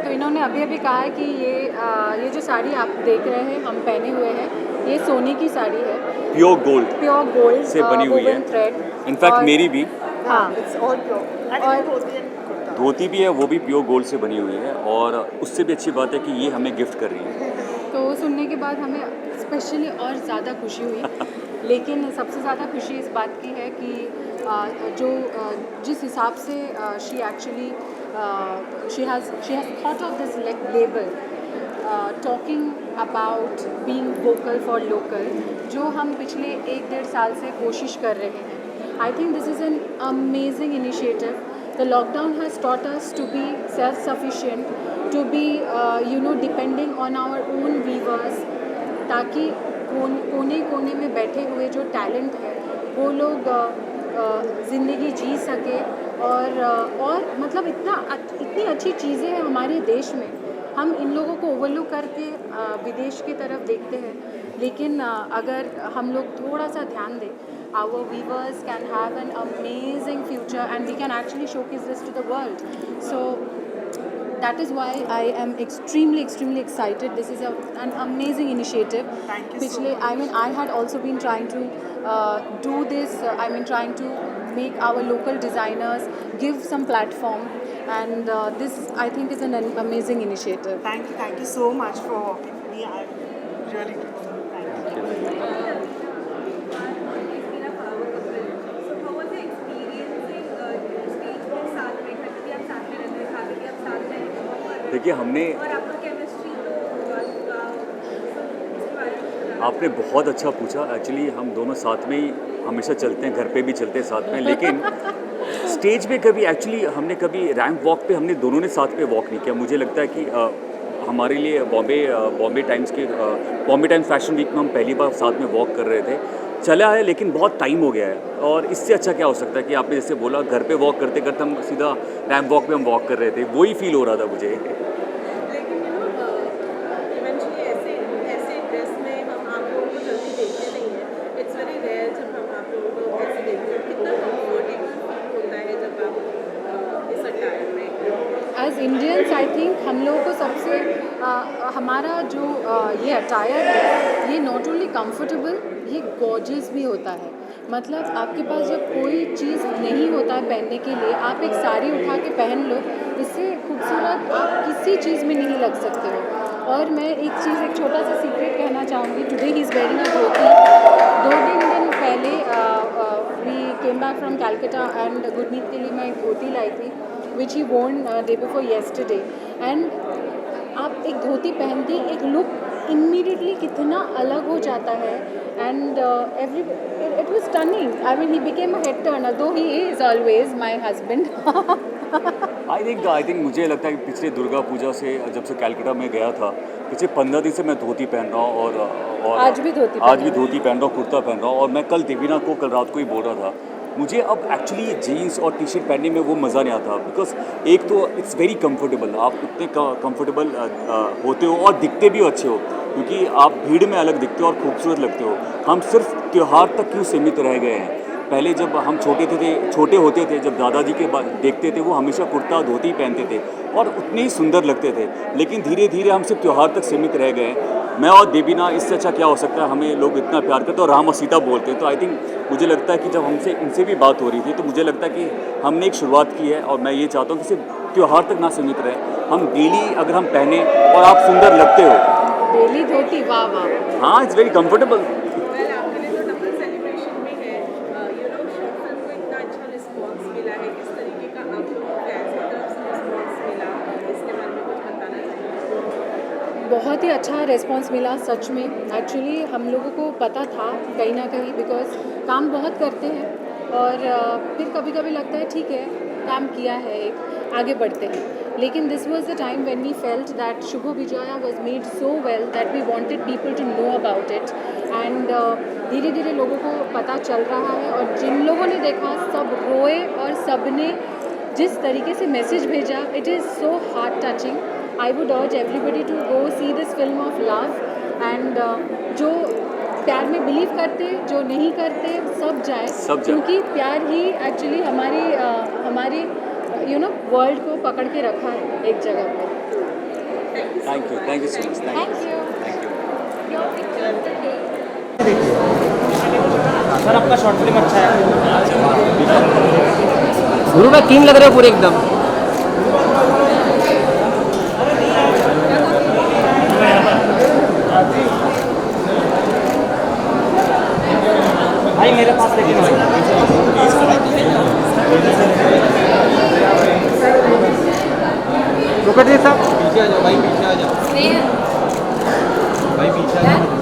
तो इन्होंने अभी अभी कहा है कि ये जो साड़ी आप देख रहे हैं हम पहने हुए हैं, ये सोने की साड़ी है, प्योर गोल्ड से बनी हुई है, थ्रेड। इनफैक्ट मेरी भी हाँ, इट्स ऑल प्योर। और धोती भी है, वो भी प्योर गोल्ड से बनी हुई है, और उससे भी अच्छी बात है कि ये हमें गिफ्ट कर रही है। तो सुनने के बाद हमें स्पेशली और ज़्यादा खुशी हुई। लेकिन सबसे ज़्यादा खुशी इस बात की है कि जिस हिसाब से she actually she has thought of this label, talking about being vocal for local, जो हम पिछले 1-1.5 साल से कोशिश कर रहे हैं। I think this is an amazing initiative. The lockdown has taught us to be self-sufficient, to be depending on our own weavers, ताकि कोने कोने में बैठे हुए जो टैलेंट है वो लोग ज़िंदगी जी सके, और मतलब इतनी अच्छी चीज़ें हैं हमारे देश में, हम इन लोगों को ओवरलुक करके विदेश की तरफ देखते हैं। लेकिन अगर हम लोग थोड़ा सा ध्यान दें, our weavers can have an amazing future and we can actually showcase this to the world. So that is why I am extremely excited. This is an amazing initiative. Thank you so much. I mean, I had also been trying to do this. Trying to make our local designers give some platform, and this I think is an amazing initiative. Thank you so much for walking with me. I really do. Thank you. देखिए, आपने बहुत अच्छा पूछा। Actually हम दोनों साथ में ही हमेशा चलते हैं, घर पे भी चलते हैं साथ में, लेकिन स्टेज पे कभी एक्चुअली हमने कभी रैंप वॉक पे हमने दोनों ने साथ पे वॉक नहीं किया। मुझे लगता है कि हमारे लिए बॉम्बे टाइम्स फैशन वीक में हम पहली बार साथ में वॉक कर रहे थे। चला है, लेकिन बहुत टाइम हो गया है, और इससे अच्छा क्या हो सकता है कि आपने जैसे बोला, घर पे वॉक करते करते हम सीधा रैंप वॉक पे हम वॉक कर रहे थे, वही फील हो रहा था मुझे। एज इंडियंस आई थिंक हम लोगों को सबसे हमारा जो ये अटायर है, ये नॉट ओनली कंफर्टेबल, ये गॉर्जियस भी होता है। मतलब आपके पास जब कोई चीज़ नहीं होता है पहनने के लिए, आप एक साड़ी उठा के पहन लो, इससे खूबसूरत आप किसी चीज़ में नहीं लग सकते हो। और मैं एक छोटा सा सीक्रेट कहना चाहूँगी। Today he is wearing a dhoti. 2-3 दिन पहले we came back from Calcutta and Gurmeet के लिए मैं एक धोती लाई थी, which he worn day before yesterday, and आप एक धोती पहनती, एक लुक इमीडिएटली कितना अलग हो जाता है, and it was stunning. I mean, he became a head turner, though he is always my husband. I think मुझे लगता है कि पिछले दुर्गा पूजा से, जब से कैलकाटा में गया था, पिछले 15 दिन से मैं धोती पहन रहा हूँ, और आज भी धोती पहन रहा हूँ, कुर्ता पहन रहा हूँ। और मैं कल देवीना को कल रात को ही बोल रहा था, मुझे अब एक्चुअली जीन्स और टी शर्ट पहनने में वो मज़ा नहीं आता, बिकॉज एक तो इट्स वेरी कंफर्टेबल, आप इतने कंफर्टेबल होते हो और दिखते भी अच्छे हो, क्योंकि आप भीड़ में अलग दिखते हो और खूबसूरत लगते हो। हम सिर्फ त्यौहार तक क्यों सीमित रह गए हैं? पहले जब हम छोटे होते थे, जब दादाजी के देखते थे, वो हमेशा कुर्ता धोती पहनते थे और उतने ही सुंदर लगते थे, लेकिन धीरे धीरे हम सिर्फ त्यौहार तक सीमित रह गए हैं। मैं और देवीना, इससे अच्छा क्या हो सकता है? हमें लोग इतना प्यार करते हैं और राम और सीता बोलते हैं, तो आई थिंक मुझे लगता है कि जब हमसे इनसे भी बात हो रही थी, तो मुझे लगता है कि हमने एक शुरुआत की है, और मैं ये चाहता हूँ कि सिर्फ त्यौहार तक ना सीमित रहे, हम डेली अगर हम पहने और आप सुंदर लगते हो। डेली धोती, वाह वाह। हाँ, इट्स वेरी कंफर्टेबल। बहुत ही अच्छा रिस्पांस मिला सच में। एक्चुअली हम लोगों को पता था कहीं ना कहीं, बिकॉज काम बहुत करते हैं, और फिर कभी कभी लगता है ठीक है काम किया है, एक आगे बढ़ते हैं। लेकिन this was the time when we felt that Shubh Vijaya was made so well that we wanted people to know about it, and धीरे धीरे लोगों को पता चल रहा है, और जिन लोगों ने देखा सब रोए, और सब ने जिस तरीके से मैसेज भेजा, it is so heart touching. I would urge everybody to go see this film of love, and जो प्यार में बिलीव करते, जो नहीं करते, सब जाए, क्योंकि प्यार ही एक्चुअली हमारे वर्ल्ड को पकड़ के रखा है एक जगह पे। Thank you so much thank you your picture sir आपका शॉर्ट फिल्म अच्छा है। गुरु भाई किंग लग रहे हो पूरे एकदम। भाई मेरे पास लेकिन रुको जी साहब। पीछे आ जाओ भाई, पीछे आ जाओ भाई, पीछे आ जाओ।